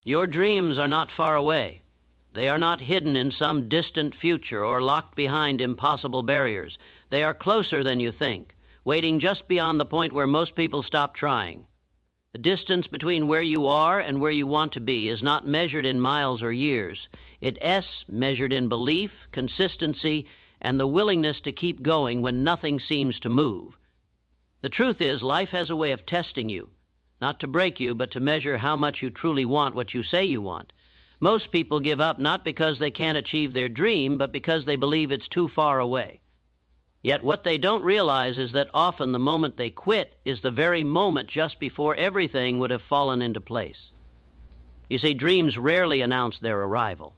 Your dreams are not far away. They are not hidden in some distant future or locked behind impossible barriers. They are closer than you think, waiting just beyond the point where most people stop trying. The distance between where you are and where you want to be is not measured in miles or years. It's measured in belief, consistency, and the willingness to keep going when nothing seems to move. The truth is, life has a way of testing you, not to break you, but to measure how much you truly want what you say you want. Most people give up not because they can't achieve their dream, but because they believe it's too far away. Yet what they don't realize is that often the moment they quit is the very moment just before everything would have fallen into place. You see, dreams rarely announce their arrival.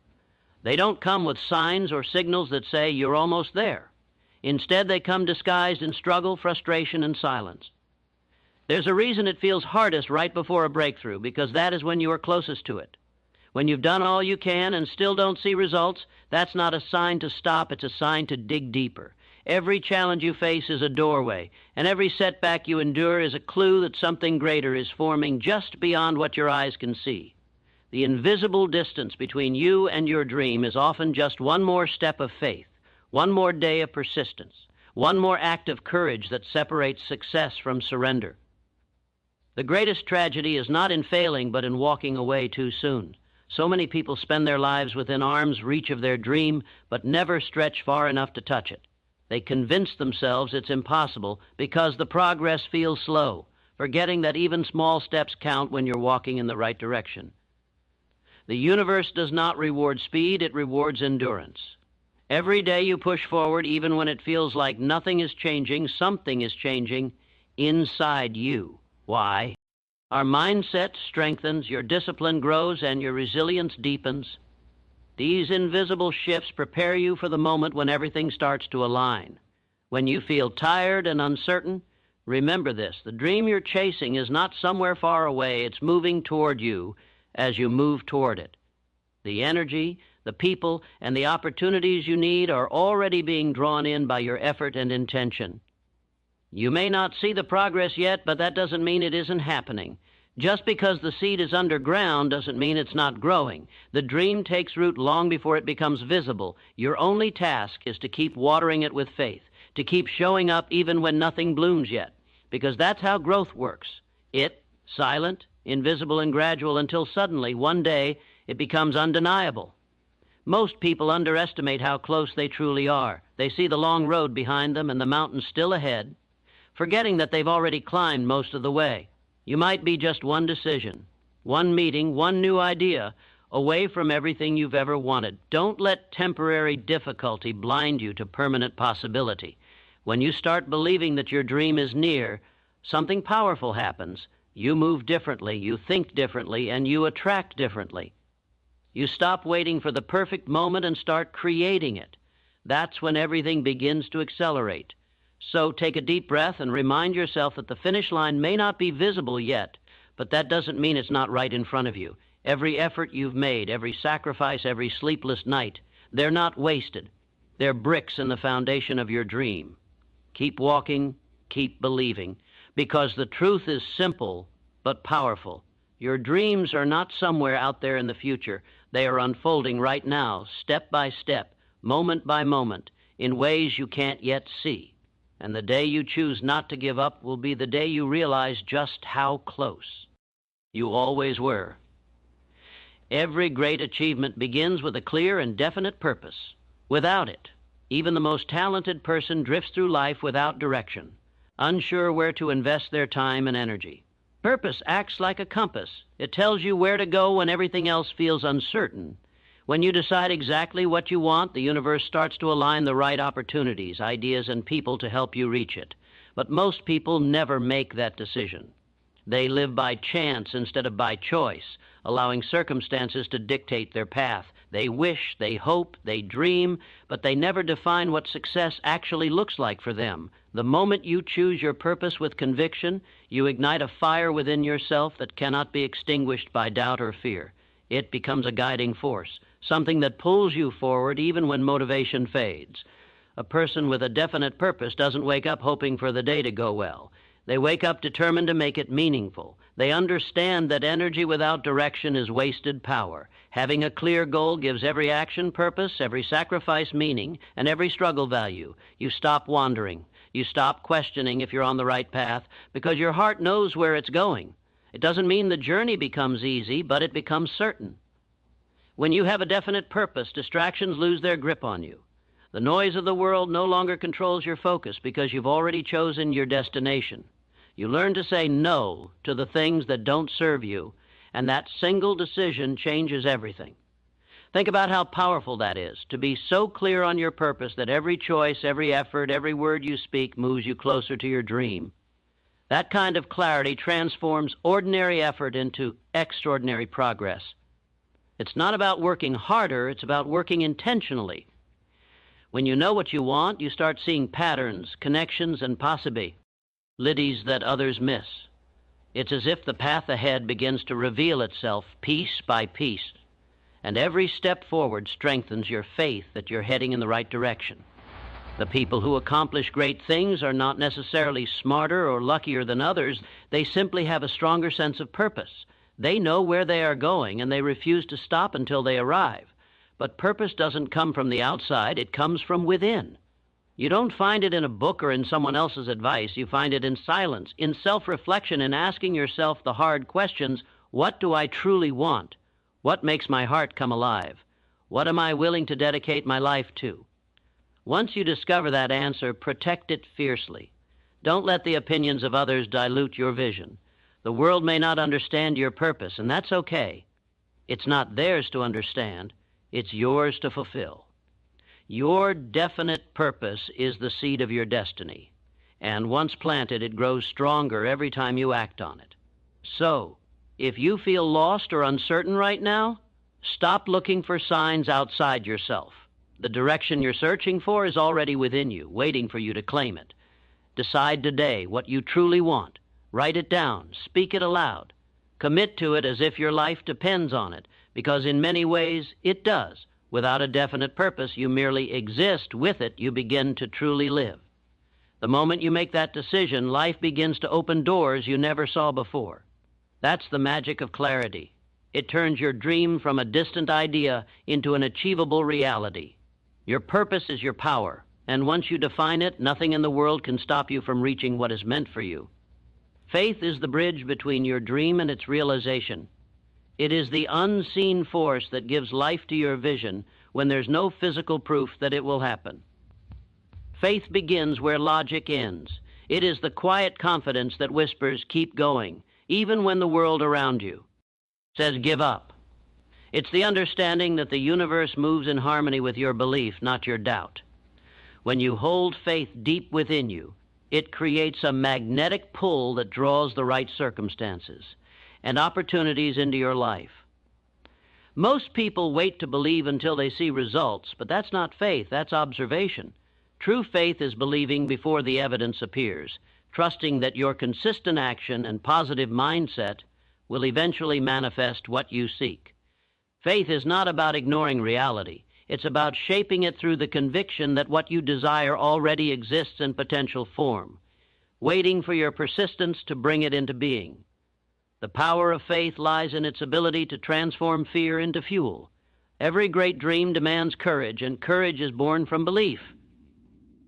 They don't come with signs or signals that say you're almost there. Instead, they come disguised in struggle, frustration, and silence. There's a reason it feels hardest right before a breakthrough, because that is when you are closest to it. When you've done all you can and still don't see results, that's not a sign to stop, it's a sign to dig deeper. Every challenge you face is a doorway, and every setback you endure is a clue that something greater is forming just beyond what your eyes can see. The invisible distance between you and your dream is often just one more step of faith, one more day of persistence, one more act of courage that separates success from surrender. The greatest tragedy is not in failing, but in walking away too soon. So many people spend their lives within arm's reach of their dream, but never stretch far enough to touch it. They convince themselves it's impossible because the progress feels slow, forgetting that even small steps count when you're walking in the right direction. The universe does not reward speed, it rewards endurance. Every day you push forward, even when it feels like nothing is changing, something is changing inside you. Why? Our mindset strengthens, your discipline grows, and your resilience deepens. These invisible shifts prepare you for the moment when everything starts to align. When you feel tired and uncertain, remember this: the dream you're chasing is not somewhere far away, it's moving toward you as you move toward it. The energy, the people, and the opportunities you need are already being drawn in by your effort and intention. You may not see the progress yet, but that doesn't mean it isn't happening. Just because the seed is underground doesn't mean it's not growing. The dream takes root long before it becomes visible. Your only task is to keep watering it with faith, to keep showing up even when nothing blooms yet, because that's how growth works. Silent, invisible, and gradual until suddenly, one day, it becomes undeniable. Most people underestimate how close they truly are. They see the long road behind them and the mountains still ahead, forgetting that they've already climbed most of the way. You might be just one decision, one meeting, one new idea away from everything you've ever wanted. Don't let temporary difficulty blind you to permanent possibility. When you start believing that your dream is near, something powerful happens. You move differently, you think differently, and you attract differently. You stop waiting for the perfect moment and start creating it. That's when everything begins to accelerate. So take a deep breath and remind yourself that the finish line may not be visible yet, but that doesn't mean it's not right in front of you. Every effort you've made, every sacrifice, every sleepless night, they're not wasted. They're bricks in the foundation of your dream. Keep walking, keep believing, because the truth is simple but powerful. Your dreams are not somewhere out there in the future. They are unfolding right now, step by step, moment by moment, in ways you can't yet see. And the day you choose not to give up will be the day you realize just how close you always were. Every great achievement begins with a clear and definite purpose. Without it, even the most talented person drifts through life without direction, unsure where to invest their time and energy. Purpose acts like a compass. It tells you where to go when everything else feels uncertain. When you decide exactly what you want, the universe starts to align the right opportunities, ideas, and people to help you reach it. But most people never make that decision. They live by chance instead of by choice, allowing circumstances to dictate their path. They wish, they hope, they dream, but they never define what success actually looks like for them. The moment you choose your purpose with conviction, you ignite a fire within yourself that cannot be extinguished by doubt or fear. It becomes a guiding force, something that pulls you forward even when motivation fades. A person with a definite purpose doesn't wake up hoping for the day to go well. They wake up determined to make it meaningful. They understand that energy without direction is wasted power. Having a clear goal gives every action purpose, every sacrifice meaning, and every struggle value. You stop wandering. You stop questioning if you're on the right path because your heart knows where it's going. It doesn't mean the journey becomes easy, but it becomes certain. When you have a definite purpose, distractions lose their grip on you. The noise of the world no longer controls your focus because you've already chosen your destination. You learn to say no to the things that don't serve you, and that single decision changes everything. Think about how powerful that is, to be so clear on your purpose that every choice, every effort, every word you speak moves you closer to your dream. That kind of clarity transforms ordinary effort into extraordinary progress. It's not about working harder, it's about working intentionally. When you know what you want, you start seeing patterns, connections, and possibilities that others miss. It's as if the path ahead begins to reveal itself piece by piece, and every step forward strengthens your faith that you're heading in the right direction. The people who accomplish great things are not necessarily smarter or luckier than others. They simply have a stronger sense of purpose. They know where they are going, and they refuse to stop until they arrive. But purpose doesn't come from the outside, it comes from within. You don't find it in a book or in someone else's advice. You find it in silence, in self-reflection, in asking yourself the hard questions. What do I truly want? What makes my heart come alive? What am I willing to dedicate my life to? Once you discover that answer, protect it fiercely. Don't let the opinions of others dilute your vision. The world may not understand your purpose, and that's okay. It's not theirs to understand. It's yours to fulfill. Your definite purpose is the seed of your destiny, and once planted, it grows stronger every time you act on it. So, if you feel lost or uncertain right now, stop looking for signs outside yourself. The direction you're searching for is already within you, waiting for you to claim it. Decide today what you truly want. Write it down. Speak it aloud. Commit to it as if your life depends on it, because in many ways it does. Without a definite purpose, you merely exist. With it, you begin to truly live. The moment you make that decision, life begins to open doors you never saw before. That's the magic of clarity. It turns your dream from a distant idea into an achievable reality. Your purpose is your power, and once you define it, nothing in the world can stop you from reaching what is meant for you. Faith is the bridge between your dream and its realization. It is the unseen force that gives life to your vision when there's no physical proof that it will happen. Faith begins where logic ends. It is the quiet confidence that whispers, keep going, even when the world around you says, give up. It's the understanding that the universe moves in harmony with your belief, not your doubt. When you hold faith deep within you, it creates a magnetic pull that draws the right circumstances and opportunities into your life. Most people wait to believe until they see results, but that's not faith, that's observation. True faith is believing before the evidence appears, trusting that your consistent action and positive mindset will eventually manifest what you seek. Faith is not about ignoring reality. It's about shaping it through the conviction that what you desire already exists in potential form, waiting for your persistence to bring it into being. The power of faith lies in its ability to transform fear into fuel. Every great dream demands courage, and courage is born from belief.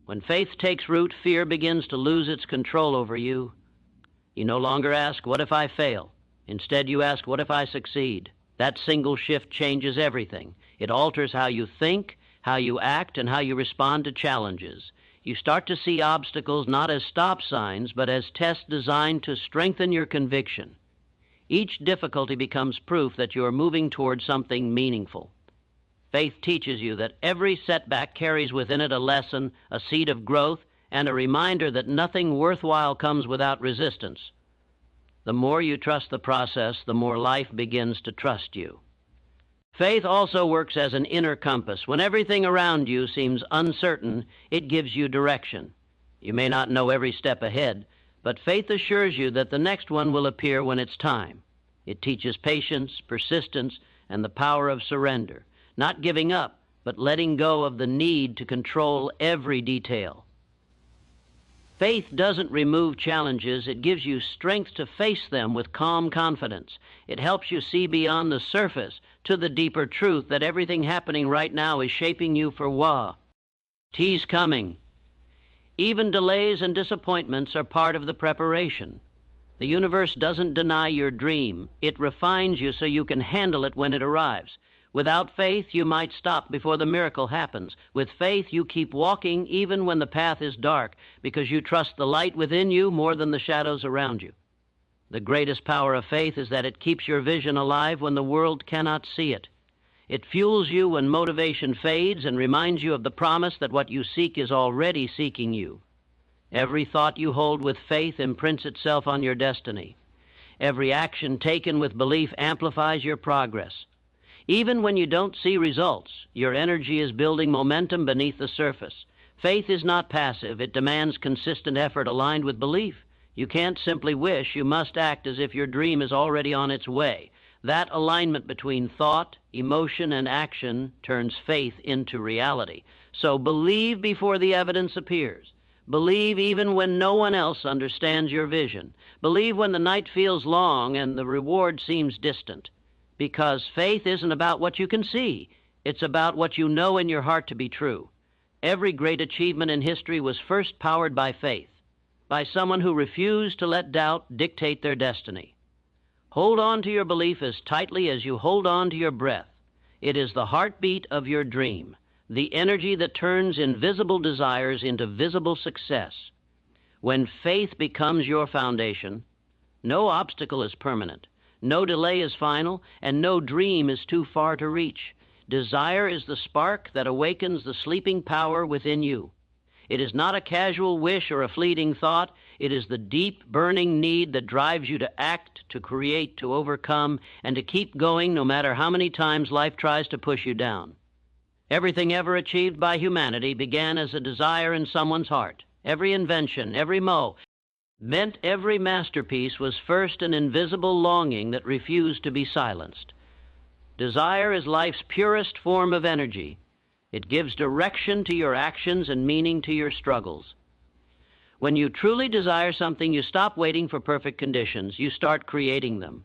When faith takes root, fear begins to lose its control over you. You no longer ask, what if I fail? Instead, you ask, what if I succeed? That single shift changes everything. It alters how you think, how you act, and how you respond to challenges. You start to see obstacles not as stop signs, but as tests designed to strengthen your conviction. Each difficulty becomes proof that you are moving toward something meaningful. Faith teaches you that every setback carries within it a lesson, a seed of growth, and a reminder that nothing worthwhile comes without resistance. The more you trust the process, the more life begins to trust you. Faith also works as an inner compass. When everything around you seems uncertain, it gives you direction. You may not know every step ahead, but faith assures you that the next one will appear when it's time. It teaches patience, persistence, and the power of surrender, not giving up, but letting go of the need to control every detail. Faith doesn't remove challenges. It gives you strength to face them with calm confidence. It helps you see beyond the surface to the deeper truth that everything happening right now is shaping you for T's coming. Even delays and disappointments are part of the preparation. The universe doesn't deny your dream. It refines you so you can handle it when it arrives. Without faith, you might stop before the miracle happens. With faith, you keep walking even when the path is dark because you trust the light within you more than the shadows around you. The greatest power of faith is that it keeps your vision alive when the world cannot see it. It fuels you when motivation fades and reminds you of the promise that what you seek is already seeking you. Every thought you hold with faith imprints itself on your destiny. Every action taken with belief amplifies your progress. Even when you don't see results, your energy is building momentum beneath the surface. Faith is not passive. It demands consistent effort aligned with belief. You can't simply wish. You must act as if your dream is already on its way. That alignment between thought, emotion, and action turns faith into reality. So believe before the evidence appears. Believe even when no one else understands your vision. Believe when the night feels long and the reward seems distant. Because faith isn't about what you can see. It's about what you know in your heart to be true. Every great achievement in history was first powered by faith, by someone who refused to let doubt dictate their destiny. Hold on to your belief as tightly as you hold on to your breath. It is the heartbeat of your dream, the energy that turns invisible desires into visible success. When faith becomes your foundation, no obstacle is permanent. No delay is final, and no dream is too far to reach. Desire is the spark that awakens the sleeping power within you. It is not a casual wish or a fleeting thought. It is the deep, burning need that drives you to act, to create, to overcome, and to keep going no matter how many times life tries to push you down. Everything ever achieved by humanity began as a desire in someone's heart. Every invention, every every masterpiece was first an invisible longing that refused to be silenced. Desire is life's purest form of energy. It gives direction to your actions and meaning to your struggles. When you truly desire something, you stop waiting for perfect conditions. You start creating them.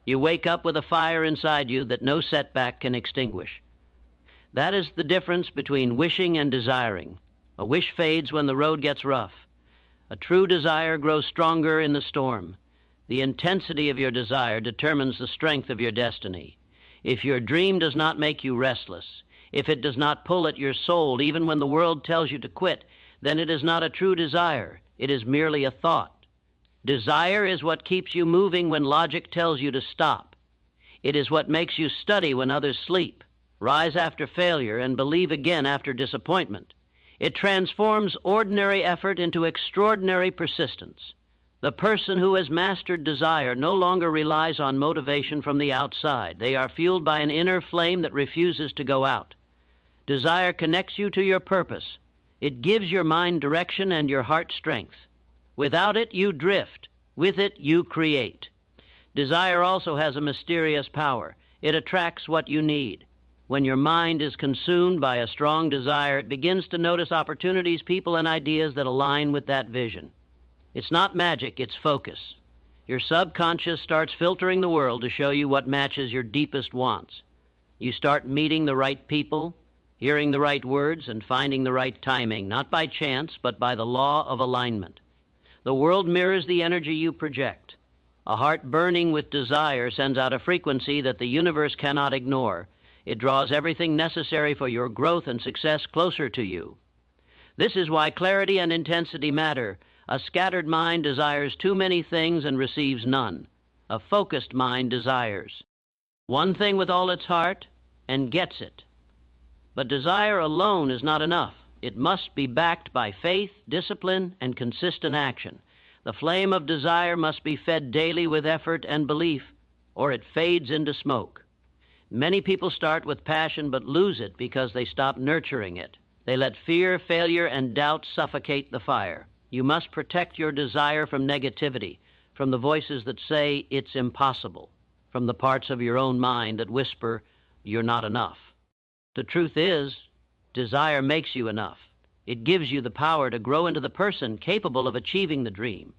You wake up with a fire inside you that no setback can extinguish. That is the difference between wishing and desiring. A wish fades when the road gets rough. A true desire grows stronger in the storm. The intensity of your desire determines the strength of your destiny. If your dream does not make you restless, if it does not pull at your soul even when the world tells you to quit, then it is not a true desire. It is merely a thought. Desire is what keeps you moving when logic tells you to stop. It is what makes you study when others sleep, rise after failure, and believe again after disappointment. It transforms ordinary effort into extraordinary persistence. The person who has mastered desire no longer relies on motivation from the outside. They are fueled by an inner flame that refuses to go out. Desire connects you to your purpose. It gives your mind direction and your heart strength. Without it, you drift. With it, you create. Desire also has a mysterious power. It attracts what you need. When your mind is consumed by a strong desire, it begins to notice opportunities, people, and ideas that align with that vision. It's not magic, it's focus. Your subconscious starts filtering the world to show you what matches your deepest wants. You start meeting the right people, hearing the right words, and finding the right timing, not by chance, but by the law of alignment. The world mirrors the energy you project. A heart burning with desire sends out a frequency that the universe cannot ignore. It draws everything necessary for your growth and success closer to you. This is why clarity and intensity matter. A scattered mind desires too many things and receives none. A focused mind desires one thing with all its heart and gets it. But desire alone is not enough. It must be backed by faith, discipline, and consistent action. The flame of desire must be fed daily with effort and belief, or it fades into smoke. Many people start with passion but lose it because they stop nurturing it. They let fear, failure, and doubt suffocate the fire. You must protect your desire from negativity, from the voices that say it's impossible, from the parts of your own mind that whisper you're not enough. The truth is, desire makes you enough. It gives you the power to grow into the person capable of achieving the dream.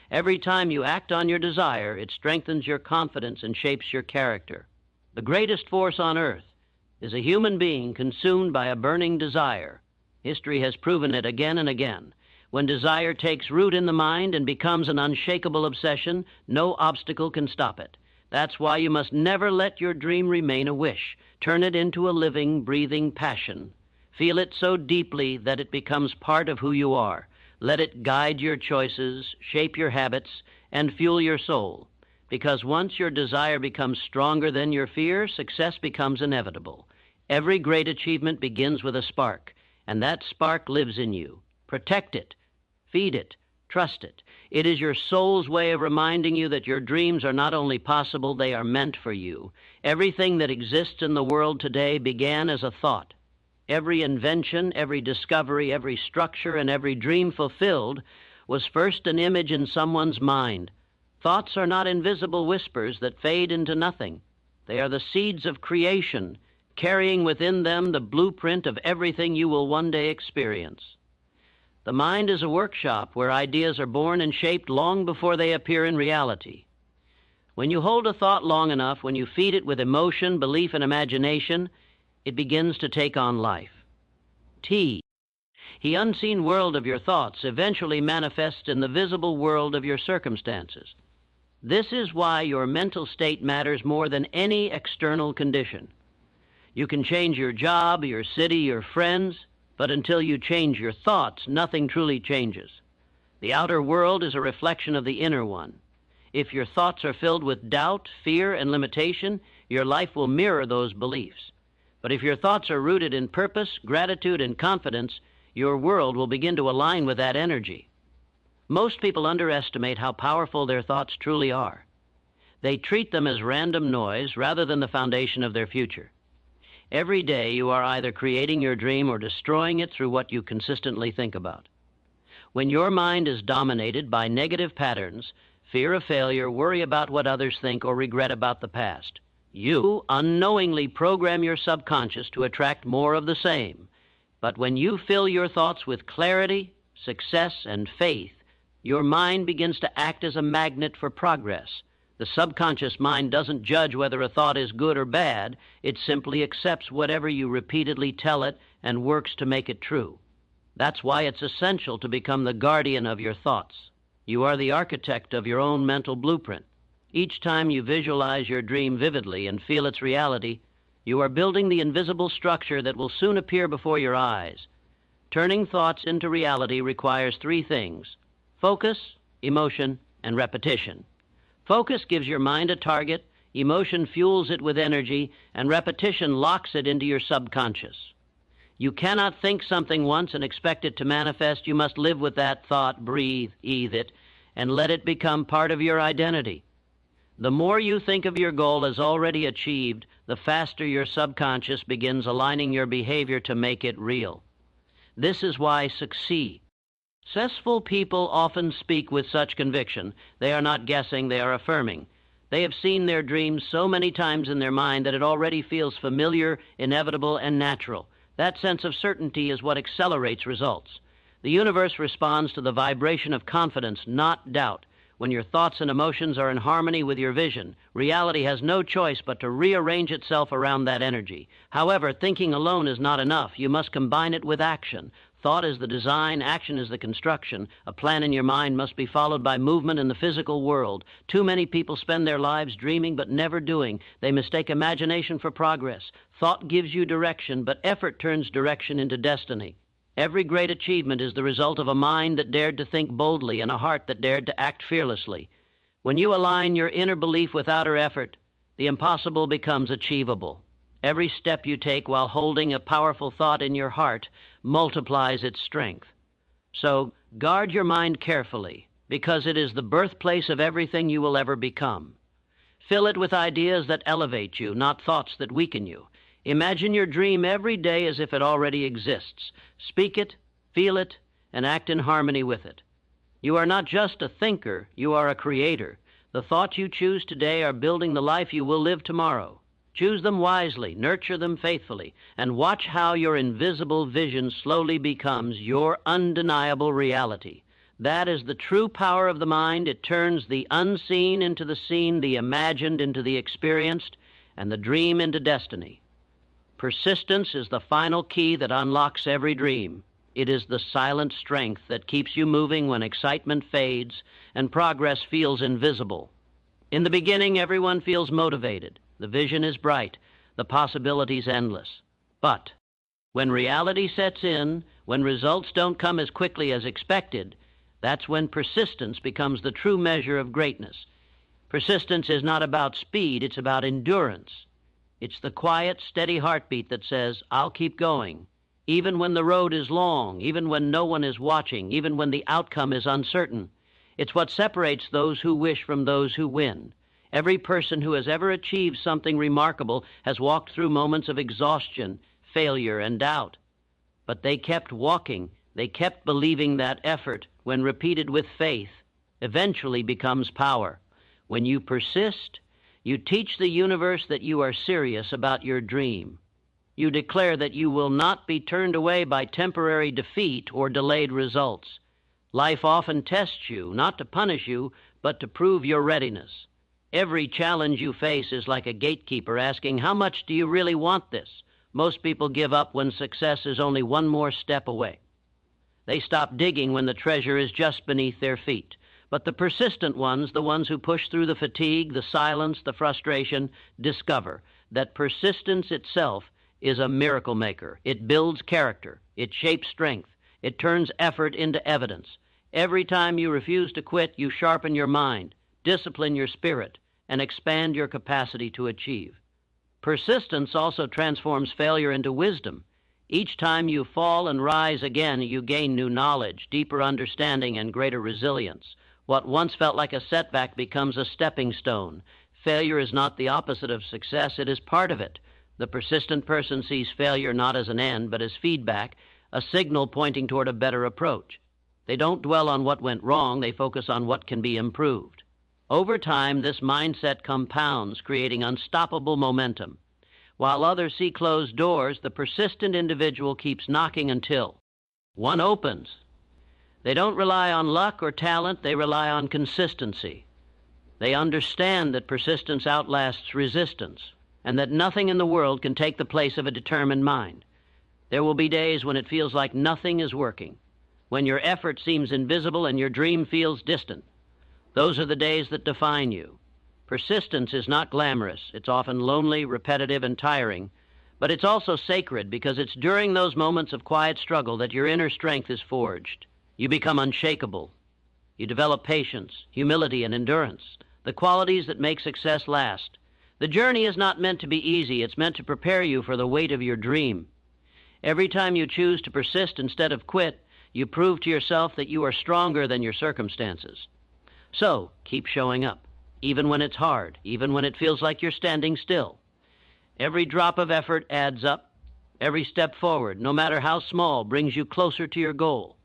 Every time you act on your desire, it strengthens your confidence and shapes your character. The greatest force on earth is a human being consumed by a burning desire. History has proven it again and again. When desire takes root in the mind and becomes an unshakable obsession, no obstacle can stop it. That's why you must never let your dream remain a wish. Turn it into a living, breathing passion. Feel it so deeply that it becomes part of who you are. Let it guide your choices, shape your habits, and fuel your soul. Because once your desire becomes stronger than your fear, success becomes inevitable. Every great achievement begins with a spark, and that spark lives in you. Protect it, feed it, trust it. It is your soul's way of reminding you that your dreams are not only possible, they are meant for you. Everything that exists in the world today began as a thought. Every invention, every discovery, every structure, and every dream fulfilled was first an image in someone's mind. Thoughts are not invisible whispers that fade into nothing. They are the seeds of creation, carrying within them the blueprint of everything you will one day experience. The mind is a workshop where ideas are born and shaped long before they appear in reality. When you hold a thought long enough, when you feed it with emotion, belief, and imagination, it begins to take on life. The unseen world of your thoughts eventually manifests in the visible world of your circumstances. This is why your mental state matters more than any external condition. You can change your job, your city, your friends, but until you change your thoughts, nothing truly changes. The outer world is a reflection of the inner one. If your thoughts are filled with doubt, fear, and limitation, your life will mirror those beliefs. But if your thoughts are rooted in purpose, gratitude, and confidence, your world will begin to align with that energy. Most people underestimate how powerful their thoughts truly are. They treat them as random noise rather than the foundation of their future. Every day you are either creating your dream or destroying it through what you consistently think about. When your mind is dominated by negative patterns, fear of failure, worry about what others think, or regret about the past, you unknowingly program your subconscious to attract more of the same. But when you fill your thoughts with clarity, success, and faith, your mind begins to act as a magnet for progress. The subconscious mind doesn't judge whether a thought is good or bad. It simply accepts whatever you repeatedly tell it and works to make it true. That's why it's essential to become the guardian of your thoughts. You are the architect of your own mental blueprint. Each time you visualize your dream vividly and feel its reality, you are building the invisible structure that will soon appear before your eyes. Turning thoughts into reality requires three things: focus, emotion, and repetition. Focus gives your mind a target, emotion fuels it with energy, and repetition locks it into your subconscious. You cannot think something once and expect it to manifest. You must live with that thought, breathe it, and let it become part of your identity. The more you think of your goal as already achieved, the faster your subconscious begins aligning your behavior to make it real. This is why successful people often speak with such conviction. They are not guessing, they are affirming. They have seen their dreams so many times in their mind that it already feels familiar, inevitable, and natural. That sense of certainty is what accelerates results. The universe responds to the vibration of confidence, not doubt. When your thoughts and emotions are in harmony with your vision, reality has no choice but to rearrange itself around that energy. However, thinking alone is not enough. You must combine it with action. Thought is the design, action is the construction. A plan in your mind must be followed by movement in the physical world. Too many people spend their lives dreaming but never doing. They mistake imagination for progress. Thought gives you direction, but effort turns direction into destiny. Every great achievement is the result of a mind that dared to think boldly and a heart that dared to act fearlessly. When you align your inner belief with outer effort, the impossible becomes achievable. Every step you take while holding a powerful thought in your heart multiplies its strength. So guard your mind carefully, because it is the birthplace of everything you will ever become. Fill it with ideas that elevate you, not thoughts that weaken you. Imagine your dream every day as if it already exists. Speak it, feel it, and act in harmony with it. You are not just a thinker, you are a creator. The thoughts you choose today are building the life you will live tomorrow. Choose them wisely, nurture them faithfully, and watch how your invisible vision slowly becomes your undeniable reality. That is the true power of the mind. It turns the unseen into the seen, the imagined into the experienced, and the dream into destiny. Persistence is the final key that unlocks every dream. It is the silent strength that keeps you moving when excitement fades and progress feels invisible. In the beginning, everyone feels motivated. The vision is bright, the possibilities endless. But when reality sets in, when results don't come as quickly as expected, that's when persistence becomes the true measure of greatness. Persistence is not about speed, it's about endurance. It's the quiet, steady heartbeat that says, I'll keep going, even when the road is long, even when no one is watching, even when the outcome is uncertain. It's what separates those who wish from those who win. Every person who has ever achieved something remarkable has walked through moments of exhaustion, failure, and doubt. But they kept walking. They kept believing that effort, when repeated with faith, eventually becomes power. When you persist, you teach the universe that you are serious about your dream. You declare that you will not be turned away by temporary defeat or delayed results. Life often tests you, not to punish you, but to prove your readiness. Every challenge you face is like a gatekeeper asking, how much do you really want this? Most people give up when success is only one more step away. They stop digging when the treasure is just beneath their feet. But the persistent ones, the ones who push through the fatigue, the silence, the frustration, discover that persistence itself is a miracle maker. It builds character. It shapes strength. It turns effort into evidence. Every time you refuse to quit, you sharpen your mind, discipline your spirit, and expand your capacity to achieve. Persistence also transforms failure into wisdom. Each time you fall and rise again, you gain new knowledge, deeper understanding, and greater resilience. What once felt like a setback becomes a stepping stone. Failure is not the opposite of success, it is part of it. The persistent person sees failure not as an end, but as feedback, a signal pointing toward a better approach. They don't dwell on what went wrong, they focus on what can be improved. Over time, this mindset compounds, creating unstoppable momentum. While others see closed doors, the persistent individual keeps knocking until one opens. They don't rely on luck or talent, they rely on consistency. They understand that persistence outlasts resistance, and that nothing in the world can take the place of a determined mind. There will be days when it feels like nothing is working, when your effort seems invisible and your dream feels distant. Those are the days that define you. Persistence is not glamorous. It's often lonely, repetitive, and tiring, but it's also sacred because it's during those moments of quiet struggle that your inner strength is forged. You become unshakable. You develop patience, humility, and endurance, the qualities that make success last. The journey is not meant to be easy. It's meant to prepare you for the weight of your dream. Every time you choose to persist instead of quit, you prove to yourself that you are stronger than your circumstances. So, keep showing up, even when it's hard, even when it feels like you're standing still. Every drop of effort adds up. Every step forward, no matter how small, brings you closer to your goal.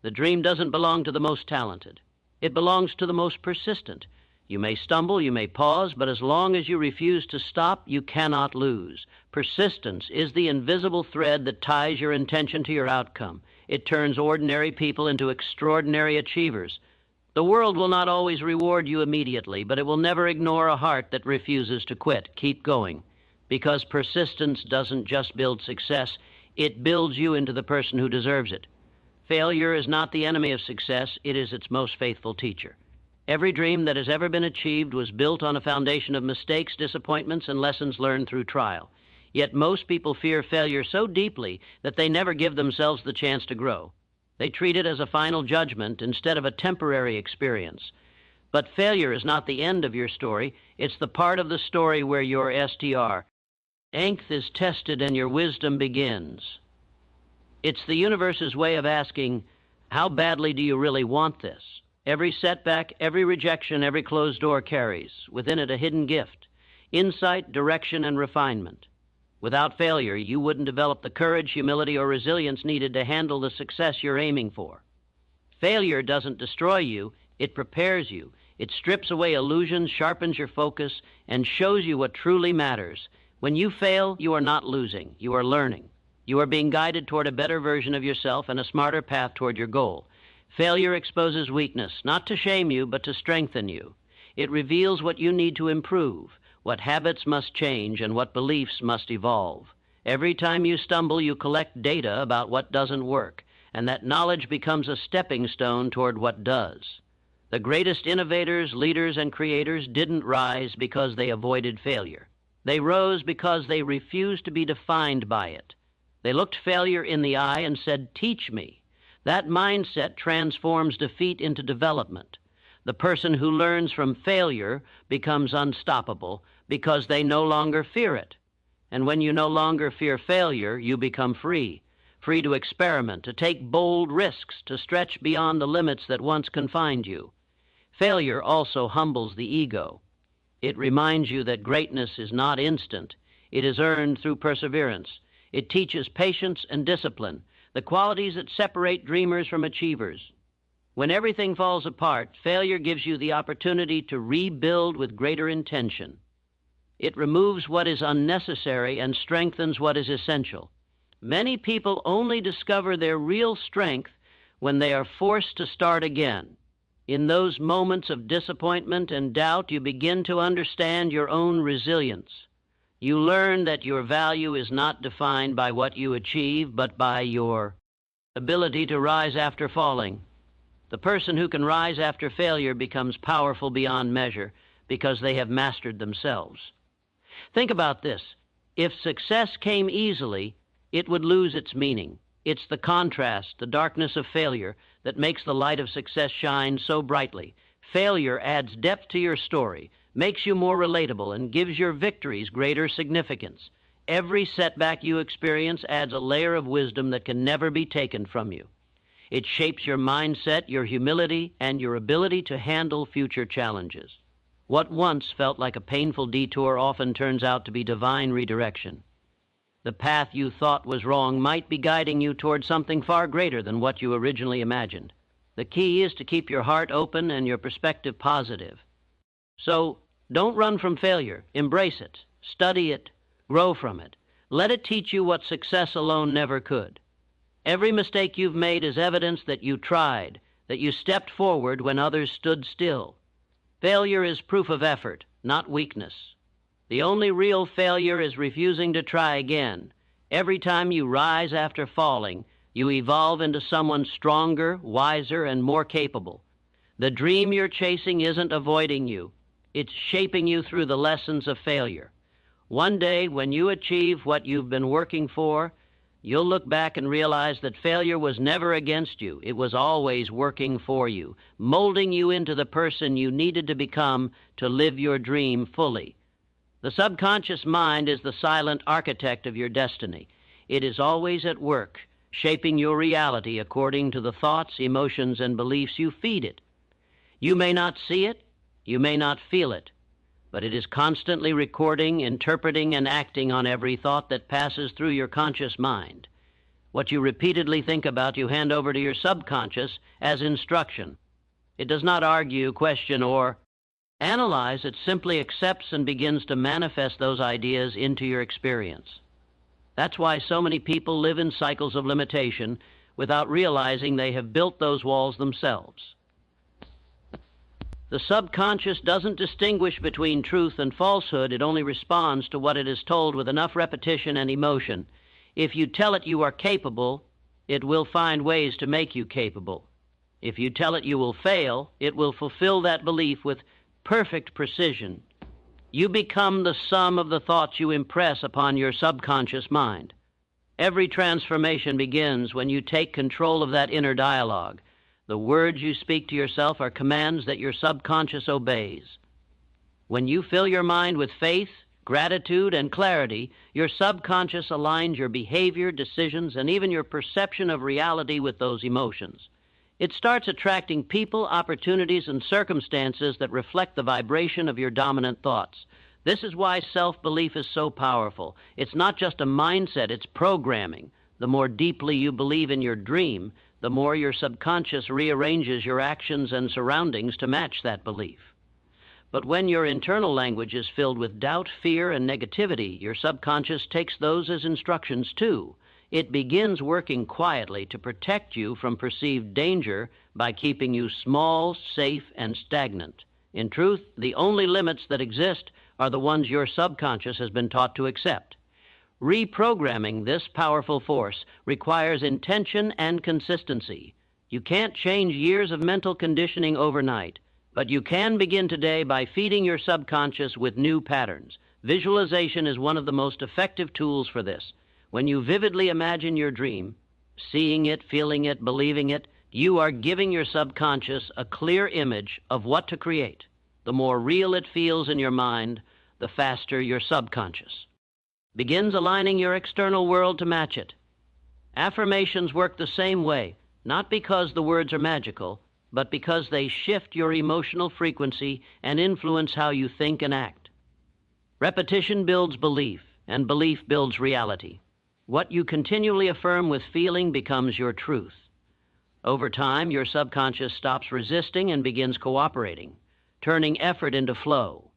The dream doesn't belong to the most talented. It belongs to the most persistent. You may stumble, you may pause, but as long as you refuse to stop, you cannot lose. Persistence is the invisible thread that ties your intention to your outcome. It turns ordinary people into extraordinary achievers. The world will not always reward you immediately, but it will never ignore a heart that refuses to quit. Keep going, because persistence doesn't just build success, it builds you into the person who deserves it. Failure is not the enemy of success, it is its most faithful teacher. Every dream that has ever been achieved was built on a foundation of mistakes, disappointments, and lessons learned through trial. Yet most people fear failure so deeply that they never give themselves the chance to grow. They treat it as a final judgment instead of a temporary experience. But failure is not the end of your story. It's the part of the story where your strength is tested and your wisdom begins. It's the universe's way of asking, how badly do you really want this? Every setback, every rejection, every closed door carries within it a hidden gift, insight, direction, and refinement. Without failure, you wouldn't develop the courage, humility, or resilience needed to handle the success you're aiming for. Failure doesn't destroy you, it prepares you. It strips away illusions, sharpens your focus, and shows you what truly matters. When you fail, you are not losing. You are learning. You are being guided toward a better version of yourself and a smarter path toward your goal. Failure exposes weakness, not to shame you, but to strengthen you. It reveals what you need to improve, what habits must change, and what beliefs must evolve. Every time you stumble, you collect data about what doesn't work, and that knowledge becomes a stepping stone toward what does. The greatest innovators, leaders, and creators didn't rise because they avoided failure. They rose because they refused to be defined by it. They looked failure in the eye and said, "Teach me." That mindset transforms defeat into development. The person who learns from failure becomes unstoppable because they no longer fear it. And when you no longer fear failure, you become free. Free to experiment, to take bold risks, to stretch beyond the limits that once confined you. Failure also humbles the ego. It reminds you that greatness is not instant. It is earned through perseverance. It teaches patience and discipline, the qualities that separate dreamers from achievers. When everything falls apart, failure gives you the opportunity to rebuild with greater intention. It removes what is unnecessary and strengthens what is essential. Many people only discover their real strength when they are forced to start again. In those moments of disappointment and doubt, you begin to understand your own resilience. You learn that your value is not defined by what you achieve, but by your ability to rise after falling. The person who can rise after failure becomes powerful beyond measure because they have mastered themselves. Think about this. If success came easily, it would lose its meaning. It's the contrast, the darkness of failure, that makes the light of success shine so brightly. Failure adds depth to your story, makes you more relatable, and gives your victories greater significance. Every setback you experience adds a layer of wisdom that can never be taken from you. It shapes your mindset, your humility, and your ability to handle future challenges. What once felt like a painful detour often turns out to be divine redirection. The path you thought was wrong might be guiding you toward something far greater than what you originally imagined. The key is to keep your heart open and your perspective positive. So, don't run from failure. Embrace it. Study it. Grow from it. Let it teach you what success alone never could. Every mistake you've made is evidence that you tried, that you stepped forward when others stood still. Failure is proof of effort, not weakness. The only real failure is refusing to try again. Every time you rise after falling, you evolve into someone stronger, wiser, and more capable. The dream you're chasing isn't avoiding you. It's shaping you through the lessons of failure. One day, when you achieve what you've been working for, you'll look back and realize that failure was never against you. It was always working for you, molding you into the person you needed to become to live your dream fully. The subconscious mind is the silent architect of your destiny. It is always at work, shaping your reality according to the thoughts, emotions, and beliefs you feed it. You may not see it, you may not feel it, but it is constantly recording, interpreting, and acting on every thought that passes through your conscious mind. What you repeatedly think about, you hand over to your subconscious as instruction. It does not argue, question, or analyze. It simply accepts and begins to manifest those ideas into your experience. That's why so many people live in cycles of limitation without realizing they have built those walls themselves. The subconscious doesn't distinguish between truth and falsehood. It only responds to what it is told with enough repetition and emotion. If you tell it you are capable, it will find ways to make you capable. If you tell it you will fail, it will fulfill that belief with perfect precision. You become the sum of the thoughts you impress upon your subconscious mind. Every transformation begins when you take control of that inner dialogue. The words you speak to yourself are commands that your subconscious obeys. When you fill your mind with faith, gratitude, and clarity, your subconscious aligns your behavior, decisions, and even your perception of reality with those emotions. It starts attracting people, opportunities, and circumstances that reflect the vibration of your dominant thoughts. This is why self-belief is so powerful. It's not just a mindset, it's programming. The more deeply you believe in your dream, the more your subconscious rearranges your actions and surroundings to match that belief. But when your internal language is filled with doubt, fear, and negativity, your subconscious takes those as instructions too. It begins working quietly to protect you from perceived danger by keeping you small, safe, and stagnant. In truth, the only limits that exist are the ones your subconscious has been taught to accept. Reprogramming this powerful force requires intention and consistency. You can't change years of mental conditioning overnight, but you can begin today by feeding your subconscious with new patterns. Visualization is one of the most effective tools for this. When you vividly imagine your dream, seeing it, feeling it, believing it, you are giving your subconscious a clear image of what to create. The more real it feels in your mind, the faster your subconscious begins aligning your external world to match it. Affirmations work the same way, not because the words are magical, but because they shift your emotional frequency and influence how you think and act. Repetition builds belief, and belief builds reality. What you continually affirm with feeling becomes your truth. Over time, your subconscious stops resisting and begins cooperating, turning effort into flow.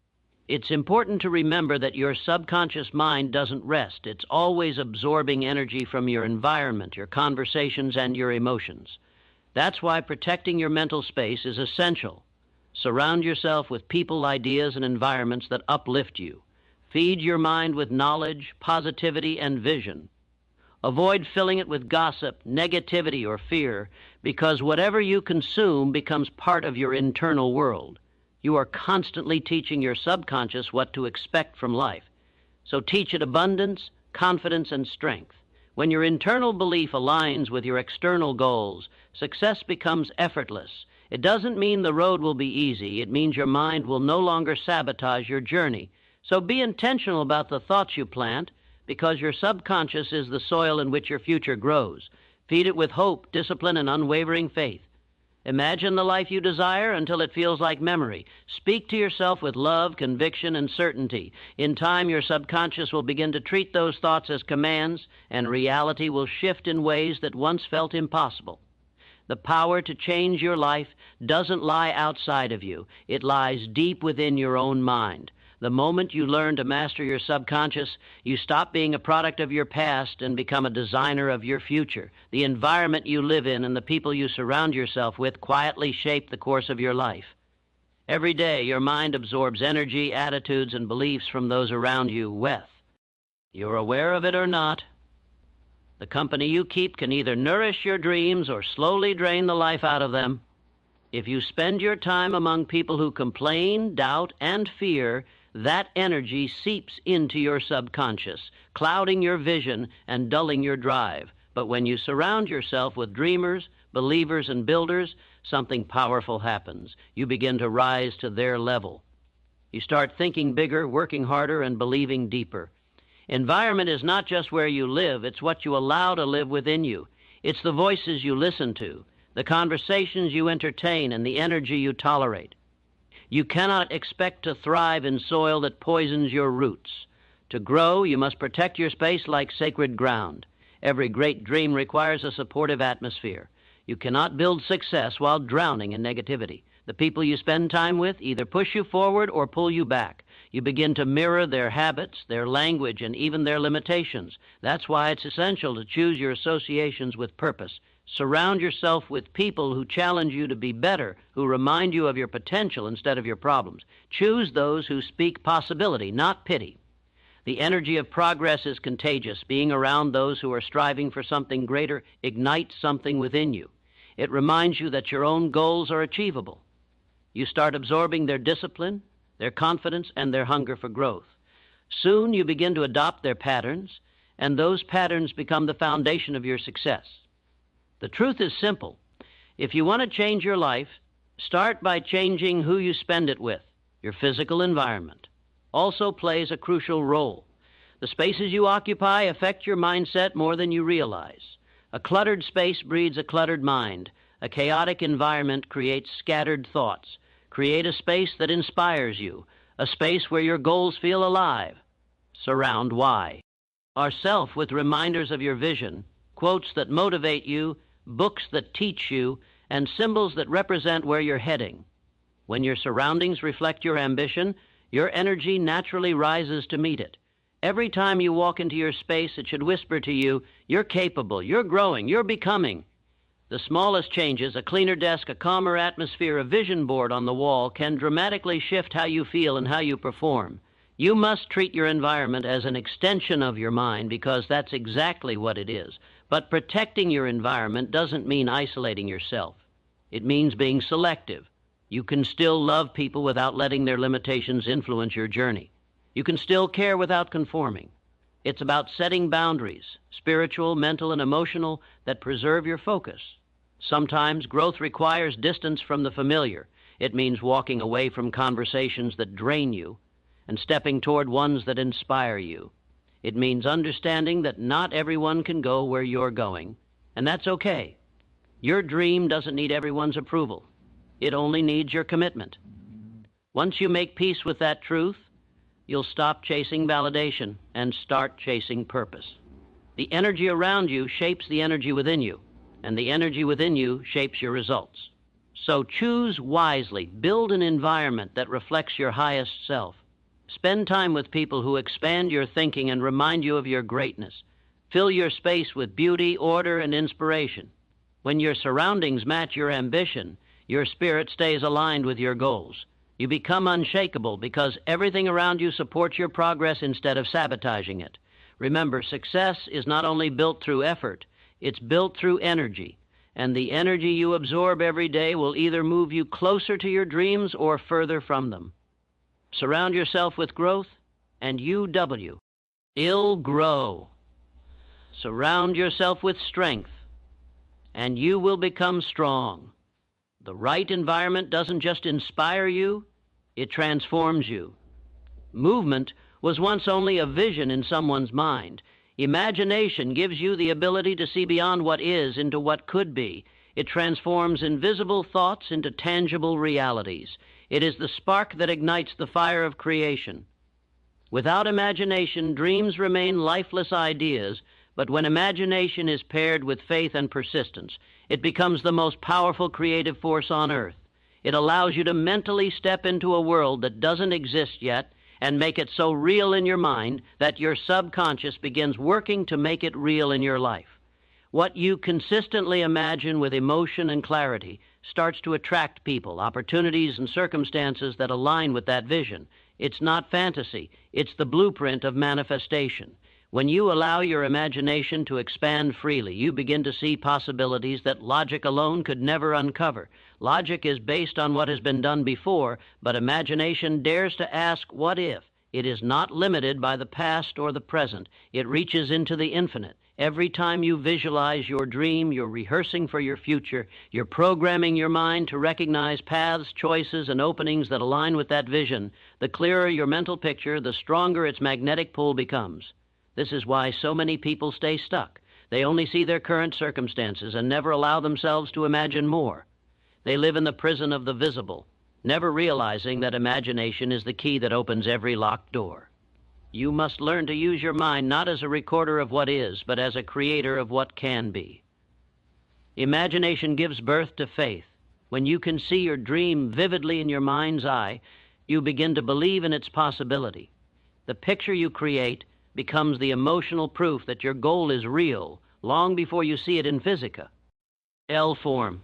It's important to remember that your subconscious mind doesn't rest. It's always absorbing energy from your environment, your conversations, and your emotions. That's why protecting your mental space is essential. Surround yourself with people, ideas, and environments that uplift you. Feed your mind with knowledge, positivity, and vision. Avoid filling it with gossip, negativity, or fear, because whatever you consume becomes part of your internal world. You are constantly teaching your subconscious what to expect from life. So teach it abundance, confidence, and strength. When your internal belief aligns with your external goals, success becomes effortless. It doesn't mean the road will be easy. It means your mind will no longer sabotage your journey. So be intentional about the thoughts you plant, because your subconscious is the soil in which your future grows. Feed it with hope, discipline, and unwavering faith. Imagine the life you desire until it feels like memory. Speak to yourself with love, conviction, and certainty. In time, your subconscious will begin to treat those thoughts as commands, and reality will shift in ways that once felt impossible. The power to change your life doesn't lie outside of you. It lies deep within your own mind. The moment you learn to master your subconscious, you stop being a product of your past and become a designer of your future. The environment you live in and the people you surround yourself with quietly shape the course of your life. Every day, your mind absorbs energy, attitudes, and beliefs from those around you with. You're aware of it or not. The company you keep can either nourish your dreams or slowly drain the life out of them. If you spend your time among people who complain, doubt, and fear, that energy seeps into your subconscious, clouding your vision and dulling your drive. But when you surround yourself with dreamers, believers, and builders, something powerful happens. You begin to rise to their level. You start thinking bigger, working harder, and believing deeper. Environment is not just where you live, it's what you allow to live within you. It's the voices you listen to, the conversations you entertain, and the energy you tolerate. You cannot expect to thrive in soil that poisons your roots. To grow, you must protect your space like sacred ground. Every great dream requires a supportive atmosphere. You cannot build success while drowning in negativity. The people you spend time with either push you forward or pull you back. You begin to mirror their habits, their language, and even their limitations. That's why it's essential to choose your associations with purpose. Surround yourself with people who challenge you to be better, who remind you of your potential instead of your problems. Choose those who speak possibility, not pity. The energy of progress is contagious. Being around those who are striving for something greater ignites something within you. It reminds you that your own goals are achievable. You start absorbing their discipline, their confidence, and their hunger for growth. Soon you begin to adopt their patterns, and those patterns become the foundation of your success. The truth is simple. If you want to change your life, start by changing who you spend it with. Your physical environment also plays a crucial role. The spaces you occupy affect your mindset more than you realize. A cluttered space breeds a cluttered mind. A chaotic environment creates scattered thoughts. Create a space that inspires you, a space where your goals feel alive. Surround why. Ourself with reminders of your vision, quotes that motivate you, books that teach you, and symbols that represent where you're heading. When your surroundings reflect your ambition, your energy naturally rises to meet it. Every time you walk into your space, it should whisper to you, you're capable, you're growing, you're becoming. The smallest changes, a cleaner desk, a calmer atmosphere, a vision board on the wall, can dramatically shift how you feel and how you perform. You must treat your environment as an extension of your mind because that's exactly what it is. But protecting your environment doesn't mean isolating yourself. It means being selective. You can still love people without letting their limitations influence your journey. You can still care without conforming. It's about setting boundaries, spiritual, mental, and emotional, that preserve your focus. Sometimes growth requires distance from the familiar. It means walking away from conversations that drain you and stepping toward ones that inspire you. It means understanding that not everyone can go where you're going, and that's okay. Your dream doesn't need everyone's approval. It only needs your commitment. Once you make peace with that truth, you'll stop chasing validation and start chasing purpose. The energy around you shapes the energy within you, and the energy within you shapes your results. So choose wisely. Build an environment that reflects your highest self. Spend time with people who expand your thinking and remind you of your greatness. Fill your space with beauty, order, and inspiration. When your surroundings match your ambition, your spirit stays aligned with your goals. You become unshakable because everything around you supports your progress instead of sabotaging it. Remember, success is not only built through effort, it's built through energy. And the energy you absorb every day will either move you closer to your dreams or further from them. Surround yourself with growth, and you'll grow. Surround yourself with strength, and you will become strong. The right environment doesn't just inspire you, it transforms you. Movement was once only a vision in someone's mind. Imagination gives you the ability to see beyond what is into what could be. It transforms invisible thoughts into tangible realities. It is the spark that ignites the fire of creation. Without imagination, dreams remain lifeless ideas, but when imagination is paired with faith and persistence, it becomes the most powerful creative force on earth. It allows you to mentally step into a world that doesn't exist yet and make it so real in your mind that your subconscious begins working to make it real in your life. What you consistently imagine with emotion and clarity starts to attract people, opportunities, and circumstances that align with that vision. It's not fantasy. It's the blueprint of manifestation. When you allow your imagination to expand freely, you begin to see possibilities that logic alone could never uncover. Logic is based on what has been done before, but imagination dares to ask, what if? It is not limited by the past or the present. It reaches into the infinite. Every time you visualize your dream, you're rehearsing for your future. You're programming your mind to recognize paths, choices, and openings that align with that vision. The clearer your mental picture, the stronger its magnetic pull becomes. This is why so many people stay stuck. They only see their current circumstances and never allow themselves to imagine more. They live in the prison of the visible, never realizing that imagination is the key that opens every locked door. You must learn to use your mind not as a recorder of what is, but as a creator of what can be. Imagination gives birth to faith. When you can see your dream vividly in your mind's eye, you begin to believe in its possibility. The picture you create becomes the emotional proof that your goal is real long before you see it in physica. L form.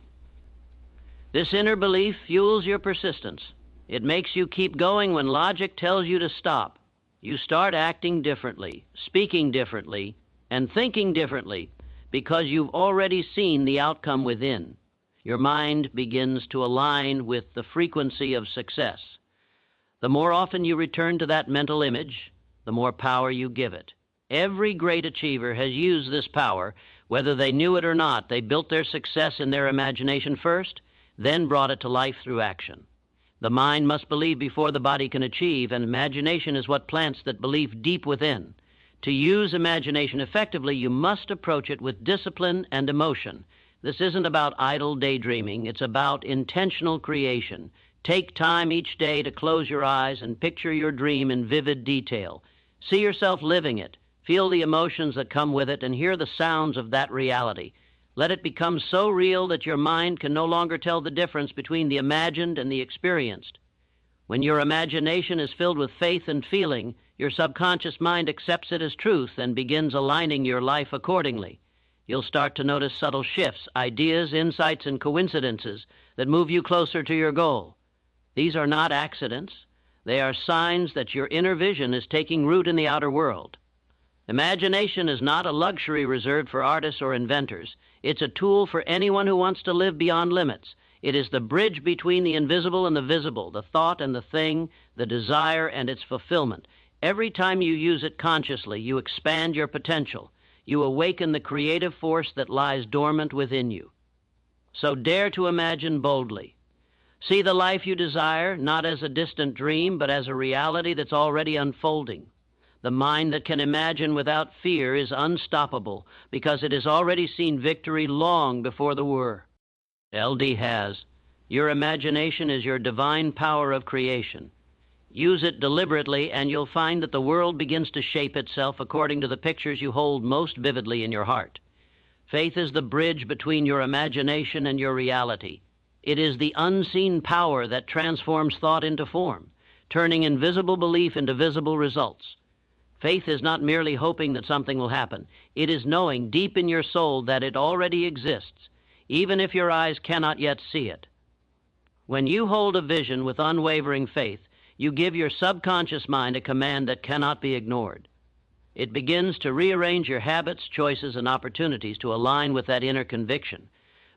This inner belief fuels your persistence. It makes you keep going when logic tells you to stop. You start acting differently, speaking differently, and thinking differently because you've already seen the outcome within. Your mind begins to align with the frequency of success. The more often you return to that mental image, the more power you give it. Every great achiever has used this power. Whether they knew it or not, they built their success in their imagination first, then brought it to life through action. The mind must believe before the body can achieve, and imagination is what plants that belief deep within. To use imagination effectively, you must approach it with discipline and emotion. This isn't about idle daydreaming, it's about intentional creation. Take time each day to close your eyes and picture your dream in vivid detail. See yourself living it, feel the emotions that come with it, and hear the sounds of that reality. Let it become so real that your mind can no longer tell the difference between the imagined and the experienced. When your imagination is filled with faith and feeling, your subconscious mind accepts it as truth and begins aligning your life accordingly. You'll start to notice subtle shifts, ideas, insights, and coincidences that move you closer to your goal. These are not accidents. They are signs that your inner vision is taking root in the outer world. Imagination is not a luxury reserved for artists or inventors. It's a tool for anyone who wants to live beyond limits. It is the bridge between the invisible and the visible, the thought and the thing, the desire and its fulfillment. Every time you use it consciously, you expand your potential. You awaken the creative force that lies dormant within you. So dare to imagine boldly. See the life you desire not as a distant dream, but as a reality that's already unfolding. The mind that can imagine without fear is unstoppable because it has already seen victory long before the whir. LD has. Your imagination is your divine power of creation. Use it deliberately, and you'll find that the world begins to shape itself according to the pictures you hold most vividly in your heart. Faith is the bridge between your imagination and your reality. It is the unseen power that transforms thought into form, turning invisible belief into visible results. Faith is not merely hoping that something will happen. It is knowing deep in your soul that it already exists, even if your eyes cannot yet see it. When you hold a vision with unwavering faith, you give your subconscious mind a command that cannot be ignored. It begins to rearrange your habits, choices, and opportunities to align with that inner conviction.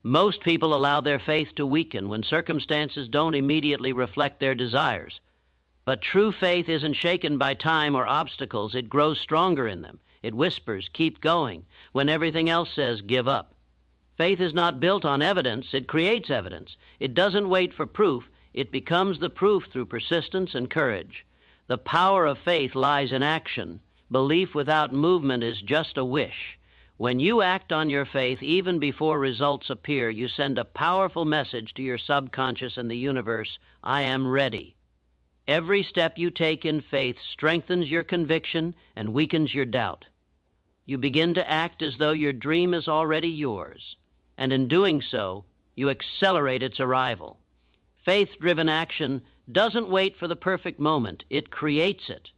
Most people allow their faith to weaken when circumstances don't immediately reflect their desires. But true faith isn't shaken by time or obstacles. It grows stronger in them. It whispers, keep going, when everything else says, give up. Faith is not built on evidence. It creates evidence. It doesn't wait for proof. It becomes the proof through persistence and courage. The power of faith lies in action. Belief without movement is just a wish. When you act on your faith, even before results appear, you send a powerful message to your subconscious and the universe, I am ready. Every step you take in faith strengthens your conviction and weakens your doubt. You begin to act as though your dream is already yours, and in doing so, you accelerate its arrival. Faith-driven action doesn't wait for the perfect moment. It creates it.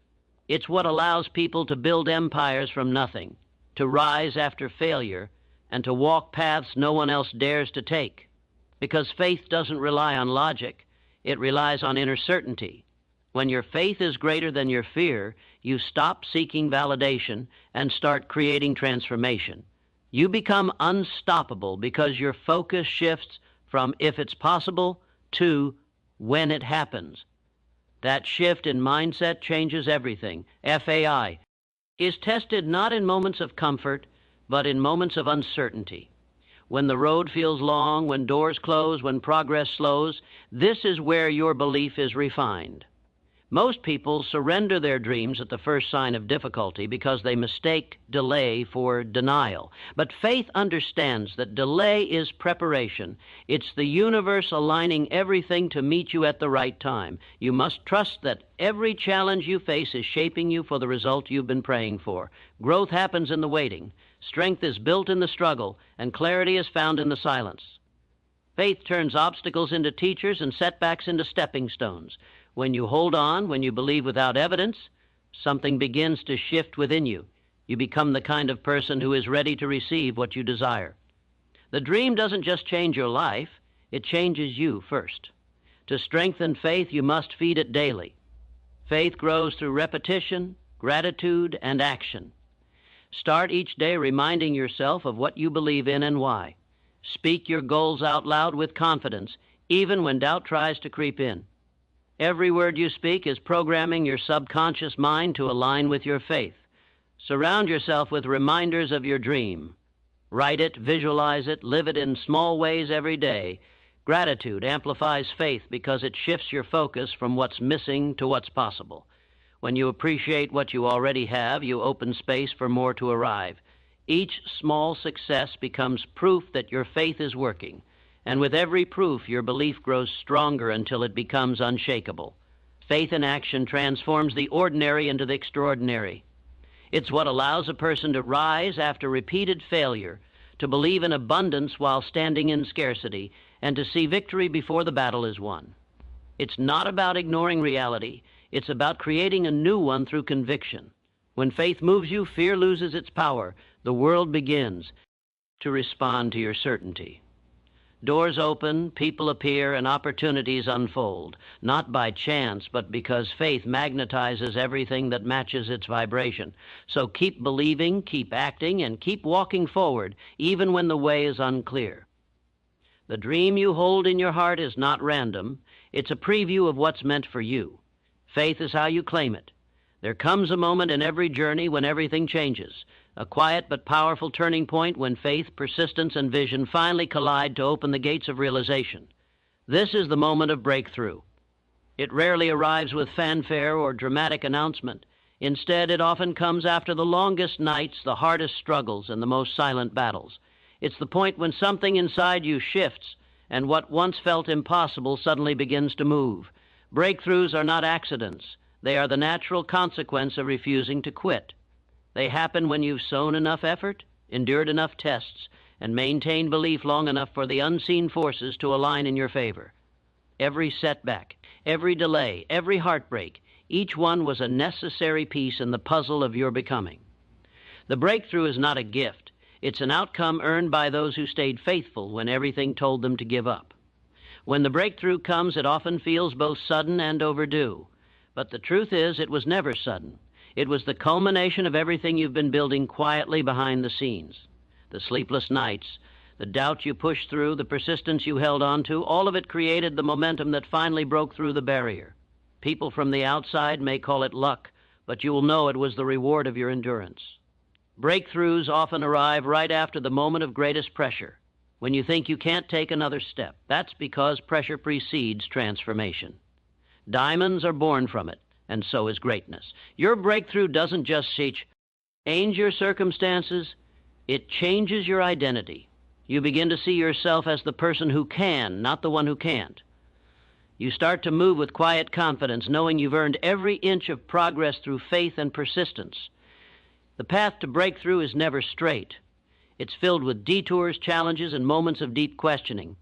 It's what allows people to build empires from nothing, to rise after failure, and to walk paths no one else dares to take. Because faith doesn't rely on logic, it relies on inner certainty. When your faith is greater than your fear, you stop seeking validation and start creating transformation. You become unstoppable because your focus shifts from if it's possible to when it happens. That shift in mindset changes everything. FAI is tested not in moments of comfort, but in moments of uncertainty. When the road feels long, when doors close, when progress slows, this is where your belief is refined. Most people surrender their dreams at the first sign of difficulty because they mistake delay for denial. But faith understands that delay is preparation. It's the universe aligning everything to meet you at the right time. You must trust that every challenge you face is shaping you for the result you've been praying for. Growth happens in the waiting. Strength is built in the struggle, and clarity is found in the silence. Faith turns obstacles into teachers and setbacks into stepping stones. When you hold on, when you believe without evidence, something begins to shift within you. You become the kind of person who is ready to receive what you desire. The dream doesn't just change your life, it changes you first. To strengthen faith, you must feed it daily. Faith grows through repetition, gratitude, and action. Start each day reminding yourself of what you believe in and why. Speak your goals out loud with confidence, even when doubt tries to creep in. Every word you speak is programming your subconscious mind to align with your faith. Surround yourself with reminders of your dream. Write it, visualize it, live it in small ways every day. Gratitude amplifies faith because it shifts your focus from what's missing to what's possible. When you appreciate what you already have, you open space for more to arrive. Each small success becomes proof that your faith is working. And with every proof, your belief grows stronger until it becomes unshakable. Faith in action transforms the ordinary into the extraordinary. It's what allows a person to rise after repeated failure, to believe in abundance while standing in scarcity, and to see victory before the battle is won. It's not about ignoring reality. It's about creating a new one through conviction. When faith moves you, fear loses its power. The world begins to respond to your certainty. Doors open, people appear, and opportunities unfold, not by chance, but because faith magnetizes everything that matches its vibration. So keep believing, keep acting, and keep walking forward, even when the way is unclear. The dream you hold in your heart is not random. It's a preview of what's meant for you. Faith is how you claim it. There comes a moment in every journey when everything changes, a quiet but powerful turning point when faith, persistence, and vision finally collide to open the gates of realization. This is the moment of breakthrough. It rarely arrives with fanfare or dramatic announcement. Instead, it often comes after the longest nights, the hardest struggles, and the most silent battles. It's the point when something inside you shifts, and what once felt impossible suddenly begins to move. Breakthroughs are not accidents. They are the natural consequence of refusing to quit. They happen when you've sown enough effort, endured enough tests, and maintained belief long enough for the unseen forces to align in your favor. Every setback, every delay, every heartbreak, each one was a necessary piece in the puzzle of your becoming. The breakthrough is not a gift. It's an outcome earned by those who stayed faithful when everything told them to give up. When the breakthrough comes, it often feels both sudden and overdue. But the truth is, it was never sudden. It was the culmination of everything you've been building quietly behind the scenes. The sleepless nights, the doubt you pushed through, the persistence you held on to, all of it created the momentum that finally broke through the barrier. People from the outside may call it luck, but you will know it was the reward of your endurance. Breakthroughs often arrive right after the moment of greatest pressure, when you think you can't take another step. That's because pressure precedes transformation. Diamonds are born from it, and so is greatness. Your breakthrough doesn't just change your circumstances, it changes your identity. You begin to see yourself as the person who can, not the one who can't. You start to move with quiet confidence, knowing you've earned every inch of progress through faith and persistence. The path to breakthrough is never straight. It's filled with detours, challenges, and moments of deep questioning.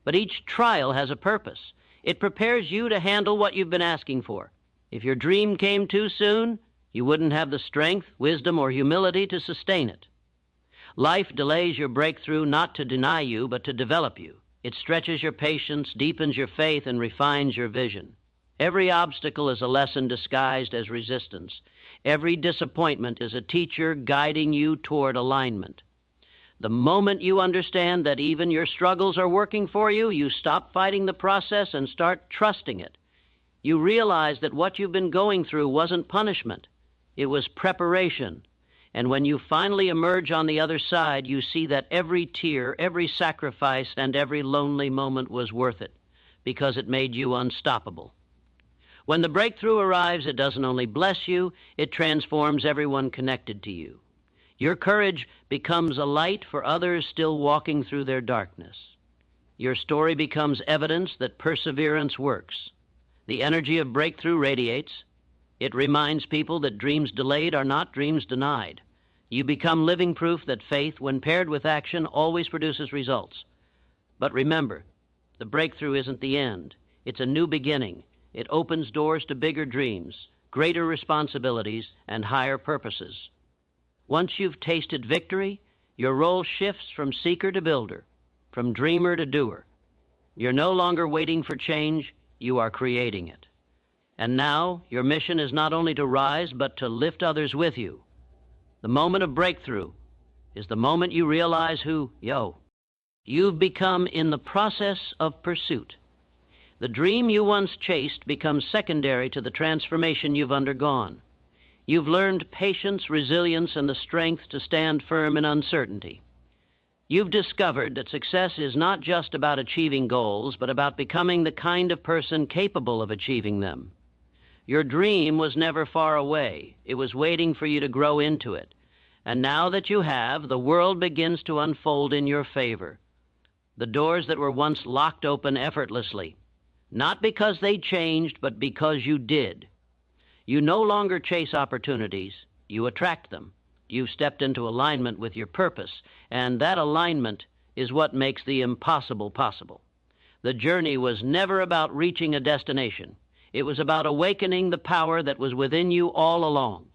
But each trial has a purpose. It prepares you to handle what you've been asking for. If your dream came too soon, you wouldn't have the strength, wisdom, or humility to sustain it. Life delays your breakthrough not to deny you, but to develop you. It stretches your patience, deepens your faith, and refines your vision. Every obstacle is a lesson disguised as resistance. Every disappointment is a teacher guiding you toward alignment. The moment you understand that even your struggles are working for you, you stop fighting the process and start trusting it. You realize that what you've been going through wasn't punishment. It was preparation. And when you finally emerge on the other side, you see that every tear, every sacrifice, and every lonely moment was worth it, because it made you unstoppable. When the breakthrough arrives, it doesn't only bless you, it transforms everyone connected to you. Your courage becomes a light for others still walking through their darkness. Your story becomes evidence that perseverance works. The energy of breakthrough radiates. It reminds people that dreams delayed are not dreams denied. You become living proof that faith, when paired with action, always produces results. But remember, the breakthrough isn't the end. It's a new beginning. It opens doors to bigger dreams, greater responsibilities, and higher purposes. Once you've tasted victory, your role shifts from seeker to builder, from dreamer to doer. You're no longer waiting for change, you are creating it. And now, your mission is not only to rise, but to lift others with you. The moment of breakthrough is the moment you realize who you've become in the process of pursuit. The dream you once chased becomes secondary to the transformation you've undergone. You've learned patience, resilience, and the strength to stand firm in uncertainty. You've discovered that success is not just about achieving goals, but about becoming the kind of person capable of achieving them. Your dream was never far away. It was waiting for you to grow into it. And now that you have, the world begins to unfold in your favor. The doors that were once locked open effortlessly, not because they changed, but because you did. You no longer chase opportunities, you attract them. You've stepped into alignment with your purpose, and that alignment is what makes the impossible possible. The journey was never about reaching a destination. It was about awakening the power that was within you all along.